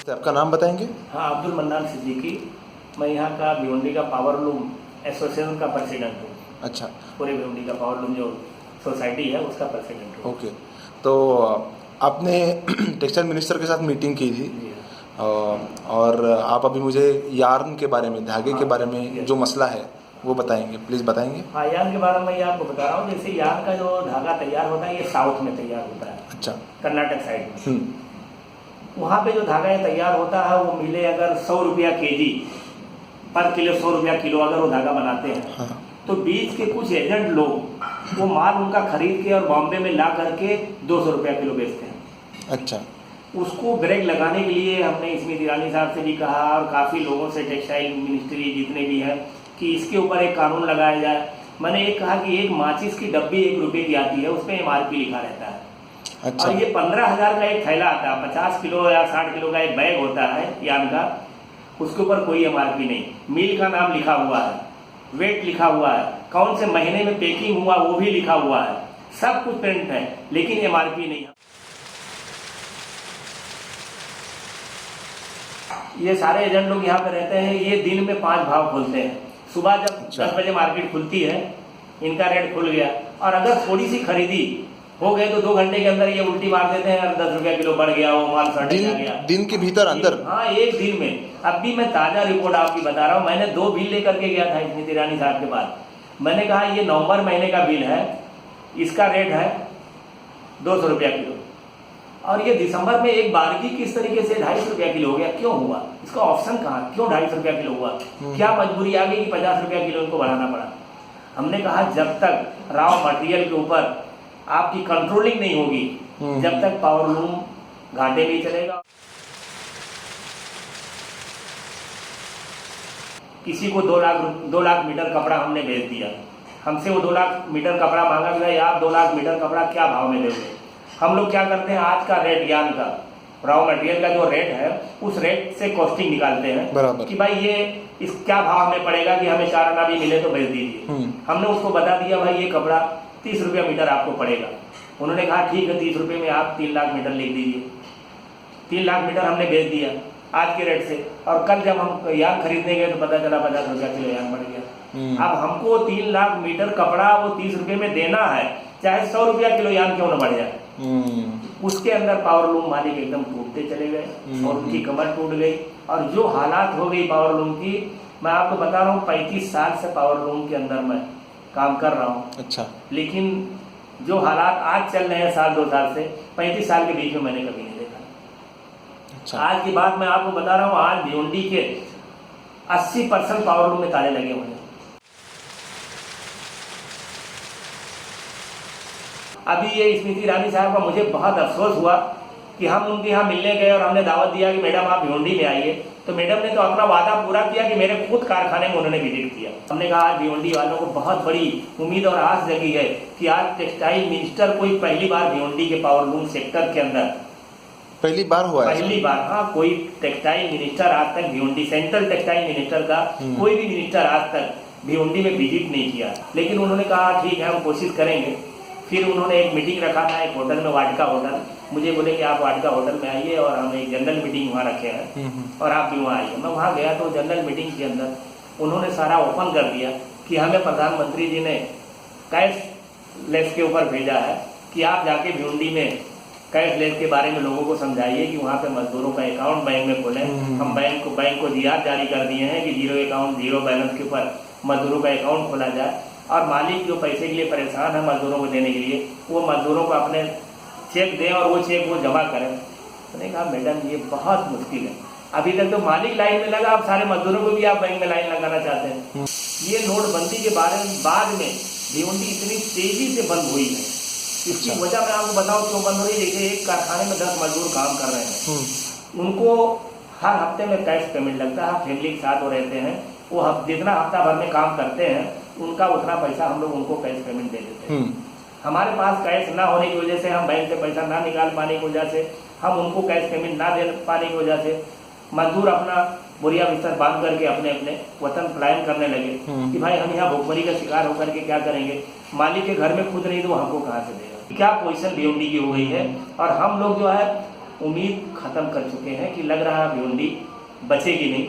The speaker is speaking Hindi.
आपका नाम बताएंगे? हाँ, अब्दुल मन्नान सिद्दीकी। मैं यहाँ का भिवंडी का पावर लूम एसोसिएशन का प्रेसिडेंट हूँ। अच्छा, पूरे भिवंडी का पावर लूम जो सोसाइटी है उसका प्रेसिडेंट हूँ। ओके। तो आपने टेक्सटाइल मिनिस्टर के साथ मीटिंग की थी जी और आप अभी मुझे यार्न के बारे में, धागे के बारे में जो मसला है वो बताएंगे, प्लीज़ बताएंगे। हाँ, यार्न के बारे में ये आपको बता रहा हूँ। जैसे यार्न का जो धागा तैयार होता है ये साउथ में तैयार होता है, अच्छा। कर्नाटक साइड में। वहाँ पे जो धागा ये तैयार होता है वो मिले अगर 100 रुपया केजी पर किलो, 100 रुपया किलो अगर वो धागा बनाते हैं, हाँ। तो बीच के कुछ एजेंट लोग वो माल उनका खरीद के और बॉम्बे में ला करके 200 रुपया किलो बेचते हैं। अच्छा। उसको ब्रेक लगाने के लिए हमने स्मृति ईरानी साहब से भी कहा और काफ़ी लोगों से, टेक्सटाइल मिनिस्ट्री जितने भी हैं, कि इसके ऊपर एक कानून लगाया जाए। मैंने एक कहा कि एक माचिस की डब्बी 1 रुपये की आती है, उस पर MRP लिखा रहता है। अच्छा। और ये 15,000 का एक थैला आता है, 50 किलो या 60 किलो का एक बैग होता है यान का, उसके ऊपर कोई MRP नहीं, मिल का नाम लिखा हुआ है, वेट लिखा हुआ है, कौन से महीने में पैकिंग हुआ वो भी लिखा हुआ है, सब कुछ प्रिंट है, लेकिन MRP नहीं है। ये सारे एजेंट लोग यहाँ पे रहते हैं, ये दिन में 5 भाव खोलते हैं। सुबह जब 10 बजे मार्केट खुलती है, इनका रेट खुल गया, और अगर थोड़ी सी खरीदी हो गए तो 2 घंटे के अंदर ये उल्टी मार देते हैं और 10 रुपया किलो बढ़ गया, वो माल सड़ गया। दिन के भीतर अंदर? हाँ, एक दिन में। अब भी मैं ताजा रिपोर्ट आपकी बता रहा हूँ। मैंने 2 बिल लेकर के गया था स्मृति ईरानी साहब के पास। मैंने कहा ये नवंबर महीने का बिल है, इसका रेट है 200 रुपया किलो, और ये दिसंबर में एक बारगी किस तरीके से 250 रुपया किलो हो गया। क्यों हुआ? इसका ऑप्शन कहाँ? क्यों 250 रुपया किलो हुआ? क्या मजबूरी आ गई कि 50 रुपया किलो इनको बढ़ाना पड़ा? हमने कहा जब तक रॉ मटेरियल के ऊपर आपकी कंट्रोलिंग नहीं होगी, जब तक पावर लूम घाटे नहीं चलेगा। किसी को 2 लाख मीटर कपड़ा हमने भेज दिया, हमसे वो 2 लाख मीटर कपड़ा मांगा कि भाई आप 2 लाख मीटर कपड़ा क्या भाव में दोगे? हम लोग क्या करते हैं, आज का रेट यान का रॉ मटेरियल का जो रेट है उस रेट से कॉस्टिंग निकालते हैं कि भाई ये इस क्या भाव में पड़ेगा कि हमें 4 आना भी मिले तो भेज दीजिए। हमने उसको बता दिया भाई ये कपड़ा 30 रुपया मीटर आपको पड़ेगा। उन्होंने कहा ठीक है, 30 रुपये में आप 3 लाख मीटर लिख दीजिए। 3 लाख मीटर हमने भेज दिया आज के रेट से, और कल जब हम यान खरीदने गए तो पता चला 50 रुपया किलो यान बढ़ गया। अब हमको 3 लाख मीटर कपड़ा वो 30 रुपये में देना है, चाहे 100 रुपया किलो यान क्यों न बढ़ जाए। उसके अंदर पावर लूम मालिक एकदम टूटते चले गए और उनकी कमर टूट गई, और जो हालात हो गई पावर लूम की, मैं आपको बता रहा हूँ 35 साल से पावर लूम के अंदर मैं काम कर रहा हूँ। अच्छा। लेकिन जो हालात आज चल रहे हैं साल 2 साल से, 35 साल के बीच में मैंने कभी नहीं देखा। अच्छा। आज की बात मैं आपको बता रहा हूँ, आज भिवंडी के 80% पावर लूम में ताले लगे हुए हैं। अभी ये स्मृति ईरानी साहब का मुझे बहुत अफसोस हुआ कि हम उनके यहाँ मिलने गए और हमने दावत दिया कि मैडम आप भिवंडी में आइए, तो मैडम ने तो अपना वादा पूरा किया कि मेरे खुद कारखाने में उन्होंने विजिट किया। हमने कहा आज भिवंडी वालों को बहुत बड़ी उम्मीद और आस जगी है कि आज टेक्सटाइल मिनिस्टर कोई पहली बार भिवंडी के पावर लूम सेक्टर के अंदर पहली बार हुआ है। पहली बार, हाँ, कोई टेक्सटाइल मिनिस्टर आज तक भिवंडी, सेंट्रल टेक्सटाइल मिनिस्टर का कोई भी मिनिस्टर आज तक भिवंडी में विजिट नहीं किया। लेकिन उन्होंने कहा ठीक है हम कोशिश करेंगे। फिर उन्होंने एक मीटिंग रखा था एक होटल में, वाटिका होटल। मुझे बोले कि आप वाटिका होटल में आइए और हम एक जनरल मीटिंग वहाँ रखे हैं और आप भी वहाँ आइए। मैं वहाँ गया तो जनरल मीटिंग के अंदर उन्होंने सारा ओपन कर दिया कि हमें प्रधानमंत्री जी ने कैश लेस के ऊपर भेजा है कि आप जाके भिवंडी में कैश लेस के बारे में लोगों को समझाइए कि वहाँ पे मजदूरों का अकाउंट बैंक में खोलें। हम बैंक को GR जारी कर दिए हैं कि 0 अकाउंट 0 बैलेंस के ऊपर मजदूरों का अकाउंट खोला जाए, और मालिक जो पैसे के लिए परेशान है मजदूरों को देने के लिए, वो मजदूरों को अपने चेक दें और वो चेक वो जमा करें। मैंने कहा मैडम ये बहुत मुश्किल है, अभी तक तो मालिक लाइन में लगा, अब सारे मजदूरों को भी आप बैंक में लाइन लगाना चाहते हैं। ये नोटबंदी के बारे में बाद में भिवंडी इतनी तेजी से बंद हुई है, इसकी वजह मैं आपको बताऊँ क्यों बंद हुई। देखिए एक कारखाने में 10 मजदूर काम कर रहे हैं, उनको हर हफ्ते में कैश पेमेंट लगता है, फैमिली के साथ वो रहते हैं, वो जितना हफ्ता भर में काम करते हैं उनका उतना पैसा हम लोग उनको कैश पेमेंट दे देते हैं। हमारे पास कैश ना होने की वजह से, हम बैंक से पैसा ना निकाल पाने की वजह से, हम उनको कैश पेमेंट ना दे पाने की वजह से मजदूर अपना बोरिया बिस्तर बांध करके अपने अपने वतन पलायन करने लगे कि भाई हम यहाँ भूखमरी का शिकार होकर के क्या करेंगे, मालिक के घर में खुद नहीं तो हमको कहाँ से देगा। क्या पोजीशन भिवंडी की हो गई है। और हम लोग जो है उम्मीद खत्म कर चुके हैं कि लग रहा है भिवंडी बचेगी नहीं।